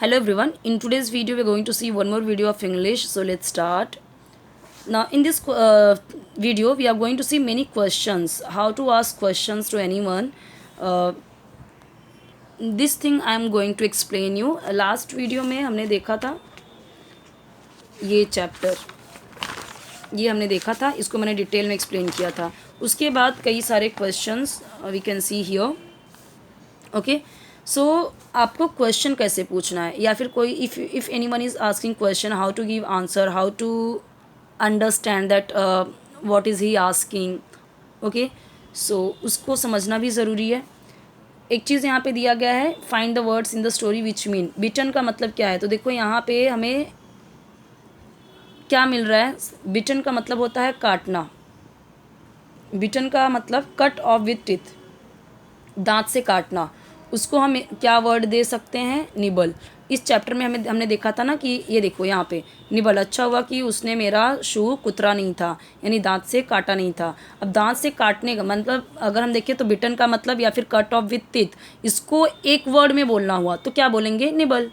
Hello everyone. In today's video, we're going to see one more video of English. So let's start. Now, in this video, we are going to see many questions. How to ask questions to anyone. Uh, this thing I am going to explain you. Last video में हमने देखा था ये chapter, ये हमने देखा था, इसको मैंने डिटेल में एक्सप्लेन किया था. उसके बाद कई सारे questions we can see here. Okay, so आपको क्वेश्चन कैसे पूछना है, या फिर कोई if anyone is asking question, how to give answer, how to understand that what is he asking. Okay, so उसको समझना भी ज़रूरी है. एक चीज़ यहाँ पे दिया गया है, find the words in the story which mean. Bitten का मतलब क्या है, तो देखो यहाँ पे हमें क्या मिल रहा है. बिटन का मतलब होता है काटना. बिटन का मतलब कट ऑफ विथ टिथ, दांत से काटना. उसको हम क्या वर्ड दे सकते हैं, निबल. इस चैप्टर में हमने देखा था ना कि ये देखो यहाँ पे निबल. अच्छा हुआ कि उसने मेरा शू कुतरा नहीं था, यानी दांत से काटा नहीं था. अब दांत से काटने का मतलब अगर हम देखें तो बिटन का मतलब या फिर कट ऑफ विथ टीथ, इसको एक वर्ड में बोलना हुआ तो क्या बोलेंगे, निबल.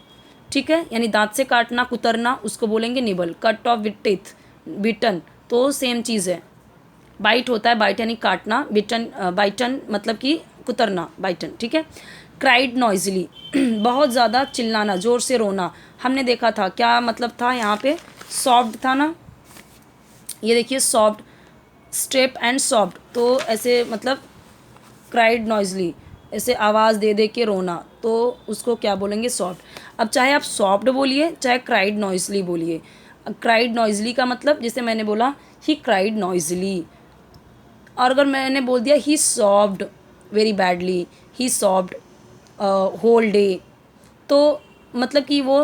ठीक है, यानी दांत से काटना, कुतरना, उसको बोलेंगे nibble. Cut off with teeth, bitten, तो सेम चीज़ है. बाइट होता है, बाइट यानी काटना, बिटन बाइटन मतलब कि कुतरना, बाइटन. ठीक है. क्राइड नॉइजली बहुत ज़्यादा चिल्लाना, ज़ोर से रोना. हमने देखा था क्या मतलब था यहाँ पे, सॉफ्ट था ना. ये देखिए सॉफ्ट, स्टेप एंड सॉफ्ट, तो ऐसे मतलब क्राइड नॉइजली, ऐसे आवाज़ दे दे के रोना, तो उसको क्या बोलेंगे, सॉफ्ट. अब चाहे आप सॉफ्ट बोलिए चाहे क्राइड नॉइजली बोलिए. क्राइड नॉइजली का मतलब जैसे मैंने बोला ही क्राइड नॉइजली, और अगर मैंने बोल दिया ही सॉफ्ट वेरी बैडली, ही सॉफ्ट होल डे, तो मतलब कि वो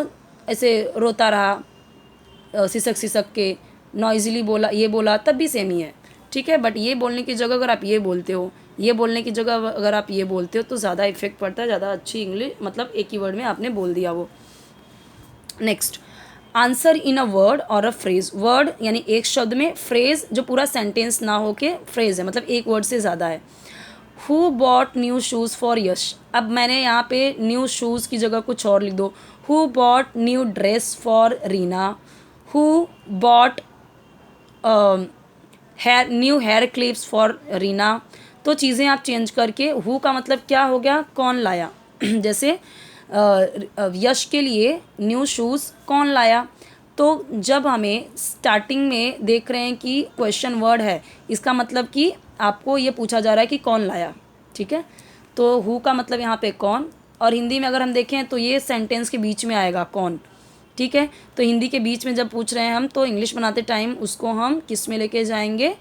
ऐसे रोता रहा सिसक सिसक के. नॉइजली बोला, ये बोला, तब भी सेम ही है. ठीक है, बट ये बोलने की जगह अगर आप ये बोलते हो, ये बोलने की जगह अगर आप ये बोलते हो तो ज़्यादा इफेक्ट पड़ता है, ज़्यादा अच्छी इंग्लिश, मतलब एक ही वर्ड में आपने बोल दिया वो. Next, answer in a word और अ फ्रेज. वर्ड यानी एक शब्द में, फ्रेज जो पूरा सेंटेंस ना हो के फ्रेज है, मतलब एक वर्ड से ज़्यादा है. Who bought new shoes for Yash. अब मैंने यहाँ पे न्यू शूज़ की जगह कुछ और लिख दो. Who bought new dress for Reena. Who bought her new hair clips for Reena. तो चीज़ें आप चेंज करके, हु का मतलब क्या हो गया, कौन लाया. जैसे यश के लिए न्यू शूज़ कौन लाया. तो जब हमें स्टार्टिंग में देख रहे हैं कि क्वेश्चन वर्ड है, इसका मतलब कि आपको ये पूछा जा रहा है कि कौन लाया. ठीक है, तो हु का मतलब यहाँ पे कौन, और हिंदी में अगर हम देखें तो ये सेंटेंस के बीच में आएगा कौन. ठीक है, तो हिंदी के बीच में जब पूछ रहे हैं हम, तो इंग्लिश बनाते टाइम उसको हम किस में लेके जाएंगे,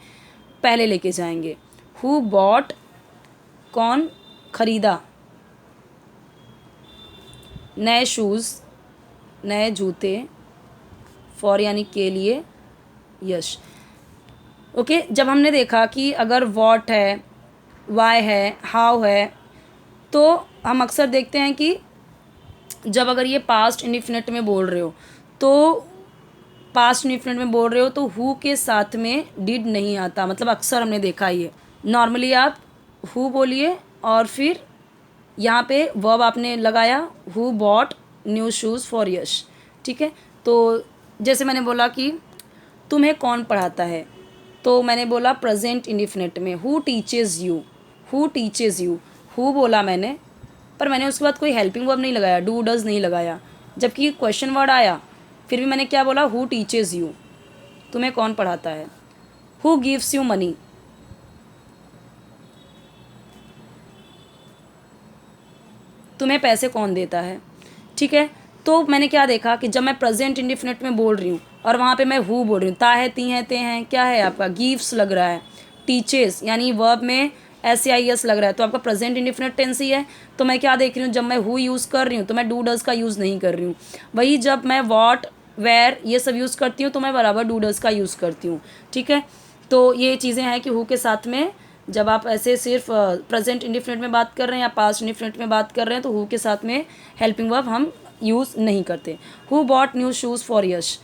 पहले लेके जाएंगे. हु बॉट, कौन खरीदा, नए शूज़, नए जूते, फॉर यानी के लिए, यश. ओके, जब हमने देखा कि अगर वॉट है, वाई है, हाउ है, तो हम अक्सर देखते हैं कि जब अगर ये पास्ट इंडिफिनिट में बोल रहे हो, तो पास्ट इंडिफिनिट में बोल रहे हो तो हु के साथ में डिड नहीं आता. मतलब अक्सर हमने देखा ये. नॉर्मली आप हु बोलिए और फिर यहाँ पे वर्ब आपने लगाया, who bought new shoes for Yash. ठीक है, तो जैसे मैंने बोला कि तुम्हें कौन पढ़ाता है, तो मैंने बोला प्रेजेंट इंडिफिनिट में, who teaches you. Who teaches you, who बोला मैंने, पर मैंने उसके बाद कोई हेल्पिंग वर्ब नहीं लगाया, डू डज नहीं लगाया. जबकि क्वेश्चन वर्ड आया, फिर भी मैंने क्या बोला, हु टीचेज़ यू, तुम्हें कौन पढ़ाता है. हु गिव्स यू मनी, तुम्हें पैसे कौन देता है. ठीक है, तो मैंने क्या देखा कि जब मैं प्रेजेंट इंडिफिनिट में बोल रही हूँ और वहाँ पे मैं हु बोल रही हूँ, ता है, ती हैं, ते हैं, क्या है आपका, गिव्स लग रहा है. टीचेस यानी वर्ब में एस आई एस लग रहा है, तो आपका प्रेजेंट इंडिफिनिट टेंस ही है. तो मैं क्या देख रही हूँ, जब मैं हु यूज़ कर रही हूँ तो मैं डू डज का यूज़ नहीं कर रही हूँ. वही जब मैं वॉट, वेयर ये सब यूज़ करती हूँ तो मैं बराबर डू डज का यूज़ करती हूँ. ठीक है, तो ये चीज़ें हैं कि हु के साथ में जब आप ऐसे सिर्फ प्रेजेंट इंडिफिनिट में बात कर रहे हैं या पास्ट इंडिफिनिट में बात कर रहे हैं, तो हु के साथ में हेल्पिंग वर्ब हम यूज़ नहीं करते. Who bought new shoes for Yash,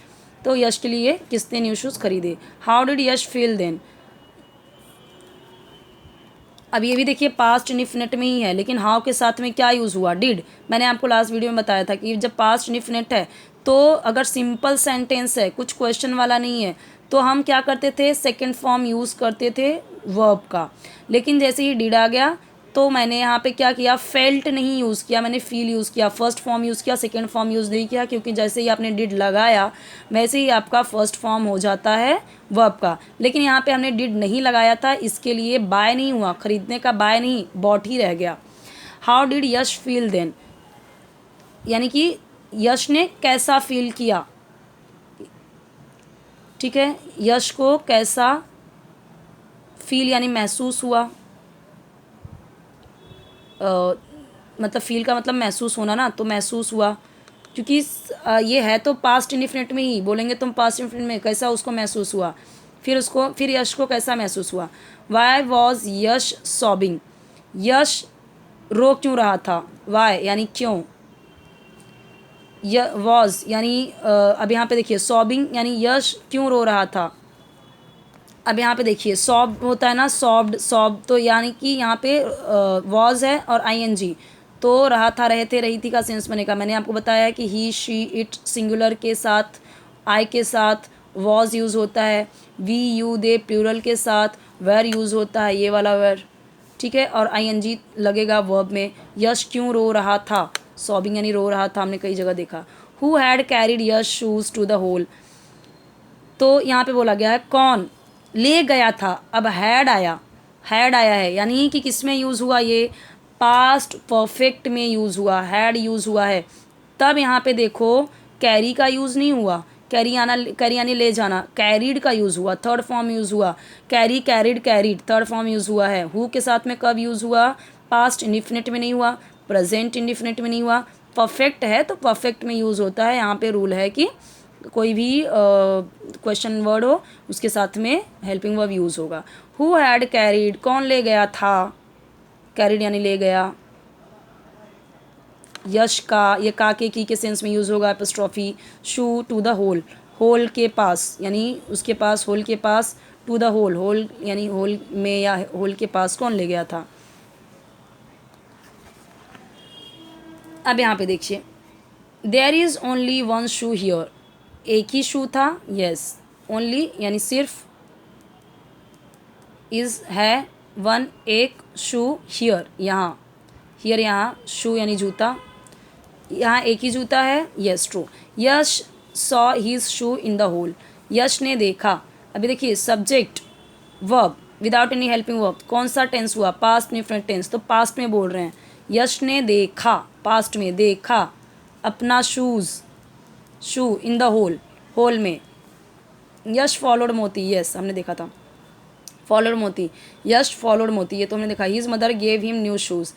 तो यश के लिए किसने न्यू शूज़ खरीदे. How did Yash feel then, अब ये भी देखिए पास्ट इंडिफिनिट में ही है, लेकिन हाउ के साथ में क्या यूज़ हुआ, डिड। मैंने आपको लास्ट वीडियो में बताया था कि जब पास्ट इंडिफिनिट है तो अगर सिंपल सेंटेंस है, कुछ क्वेश्चन वाला नहीं है, तो हम क्या करते थे, सेकंड फॉर्म यूज़ करते थे वर्ब का। लेकिन जैसे ही डिड आ गया तो मैंने यहाँ पे क्या किया, फेल्ट नहीं यूज़ किया, मैंने फील यूज़ किया। फर्स्ट फॉर्म यूज़ किया, सेकंड फॉर्म यूज़ नहीं किया, क्योंकि जैसे ही आपने डिड लगाया वैसे ही आपका फर्स्ट फॉर्म हो जाता है वर्ब का। लेकिन यहाँ पे हमने डिड नहीं लगाया था, इसके लिए बाय नहीं हुआ, खरीदने का बाय नहीं, बॉट ही रह गया। How did Yash feel then, यानी कि यश ने कैसा फील किया, ठीक है, यश को कैसा फील यानी महसूस हुआ। मतलब फील का मतलब महसूस होना ना, तो महसूस हुआ, क्योंकि ये है तो पास्ट इंडिफिनिट में ही बोलेंगे, तुम पास्ट इंडिफिनिट में कैसा उसको महसूस हुआ। फिर यश को कैसा महसूस हुआ। वाई वॉज यश सॉबिंग, यश रो क्यों रहा था, वाई यानी क्यों, वॉज यानी अब यहाँ पे देखिए सॉबिंग यानी यश क्यों रो रहा था। अब यहाँ पे देखिए सॉब होता है ना, सॉब्ड सॉब, तो यानी कि यहाँ पे वॉज है और आईएनजी, तो रहा था, रहे थे, रही थी का सेंस बनेगा। मैंने आपको बताया है कि ही शी इट सिंगुलर के साथ, आई के साथ वॉज यूज़ होता है, वी यू दे प्लूरल के साथ वेर यूज़ होता है, ये वाला वेर, ठीक है, और आईएनजी लगेगा वर्ब में। यश क्यों रो रहा था, सॉबिंग यानी रो रहा था, हमने कई जगह देखा। Who had carried Yash shoes to the hole, तो यहाँ पे बोला गया है कौन ले गया था। अब हैड आया है, यानी कि किस में यूज़ हुआ, ये पास्ट परफेक्ट में यूज़ हुआ, हैड यूज़ हुआ है। तब यहाँ पे देखो कैरी का यूज़ नहीं हुआ, कैरी यानी ले जाना, कैरिड का यूज़ हुआ, थर्ड फॉर्म यूज़ हुआ। Carry, carried third form use हुआ है। हु के साथ में कब यूज़ हुआ, पास्ट इंडिफिनिट में नहीं हुआ, प्रेजेंट इंडिफिनिट में नहीं हुआ। परफेक्ट है तो परफेक्ट में यूज़ होता है। यहाँ पे रूल है कि कोई भी क्वेश्चन वर्ड हो उसके साथ में हेल्पिंग वर्ब यूज़ होगा। हु हैड कैरिड, कौन ले गया था, कैरिड यानी ले गया। यश का, ये का के सेंस में यूज़ होगा, apostrophe. Shoe to the hole, hole के पास यानी उसके पास, होल के पास, टू द होल, होल यानी होल में या होल के पास कौन ले गया था। अब यहाँ पे देखिए there is only one shoe here, एक ही शू था, यस, ओनली यानी सिर्फ, इज़ है, वन एक, शू हियर यहाँ, हियर यहाँ, शू यानी जूता, यहाँ एक ही जूता है, yes true. Yash saw his shoe in the hole, Yash ने देखा। अभी देखिए subject verb without any helping verb, कौन सा टेंस हुआ, पास्ट इंडिफिनिट टेंस, तो पास्ट में बोल रहे हैं। यश ने देखा, पास्ट में देखा अपना shoes, shoe in the hole, hole में। यश फॉलोड मोती, यस हमने देखा था, फॉलोड मोती, यश फॉलोड मोती, ये तो हमने देखा। His mother gave him new shoes,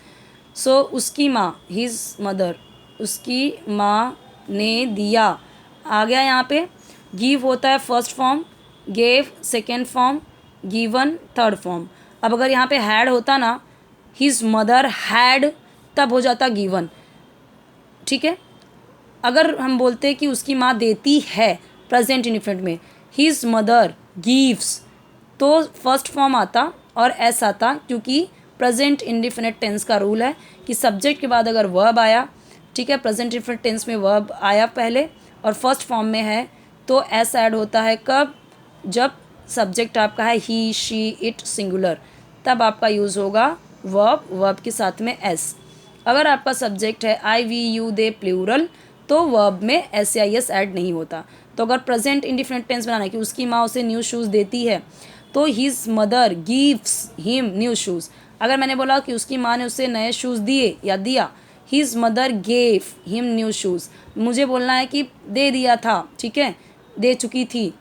so उसकी माँ, हिज मदर, उसकी माँ ने दिया, आ गया यहाँ पे। गिव होता है first form, gave second form, given third form. अब अगर यहाँ पे हैड होता ना, हिज मदर हैड, तब हो जाता गिवन, ठीक है। अगर हम बोलते कि उसकी माँ देती है, प्रेजेंट इंडिफिनिट में, हिज मदर गिव्स, तो फर्स्ट फॉर्म आता और एस आता, क्योंकि प्रेजेंट इंडिफिनिट टेंस का रूल है कि सब्जेक्ट के बाद अगर वर्ब आया, ठीक है, प्रेजेंट इंडिफिनिट टेंस में वर्ब आया पहले और फर्स्ट फॉर्म में है, तो एस ऐड होता है कब, जब सब्जेक्ट आपका है ही शी इट सिंगुलर, तब आपका यूज़ होगा वर्ब के साथ में एस। अगर आपका सब्जेक्ट है आई वी यू दे प्लूरल, तो वर्ब में एस या एस ऐड नहीं होता। तो अगर प्रेजेंट इंडिफिनिट टेंस बनाना है कि उसकी माँ उसे न्यू शूज़ देती है, तो his mother gives him new shoes. अगर मैंने बोला कि उसकी माँ ने उसे नए शूज़ दिए या दिया, his mother gave him new shoes, मुझे बोलना है कि दे दिया था, ठीक है, दे चुकी थी,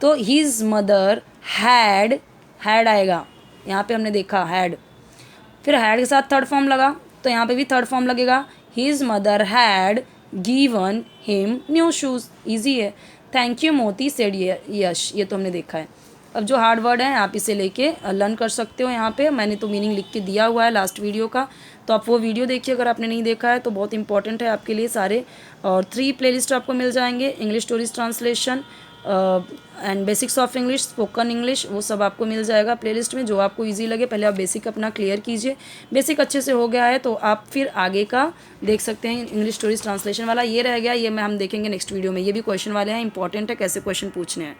तो हिज मदर हैड, हैड आएगा, यहाँ पे हमने देखा हैड, फिर हैड के साथ थर्ड फॉर्म लगा, तो यहाँ पे भी थर्ड फॉर्म लगेगा, his mother had given him new shoes. Easy है। थैंक यू मोती सेड यश, ये तो हमने देखा है। अब जो हार्ड वर्ड हैं आप इसे लेके लर्न कर सकते हो। यहाँ पे मैंने तो मीनिंग लिख के दिया हुआ है लास्ट वीडियो का, तो आप वो वीडियो देखिए अगर आपने नहीं देखा है तो, बहुत इंपॉर्टेंट है आपके लिए सारे। और 3 प्लेलिस्ट आपको मिल जाएंगे, English stories translation, and basics of English, spoken English, वो सब आपको मिल जाएगा प्लेलिस्ट में, जो आपको ईजी लगे। पहले आप बेसिक अपना क्लियर कीजिए, बेसिक अच्छे से हो गया है तो आप फिर आगे का देख सकते हैं। इंग्लिश स्टोरीज ट्रांसलेशन वाला ये रह गया, ये मैं हम देखेंगे नेक्स्ट वीडियो में। ये भी क्वेश्चन वाले हैं, इंपॉर्टेंट है कैसे क्वेश्चन पूछने हैं।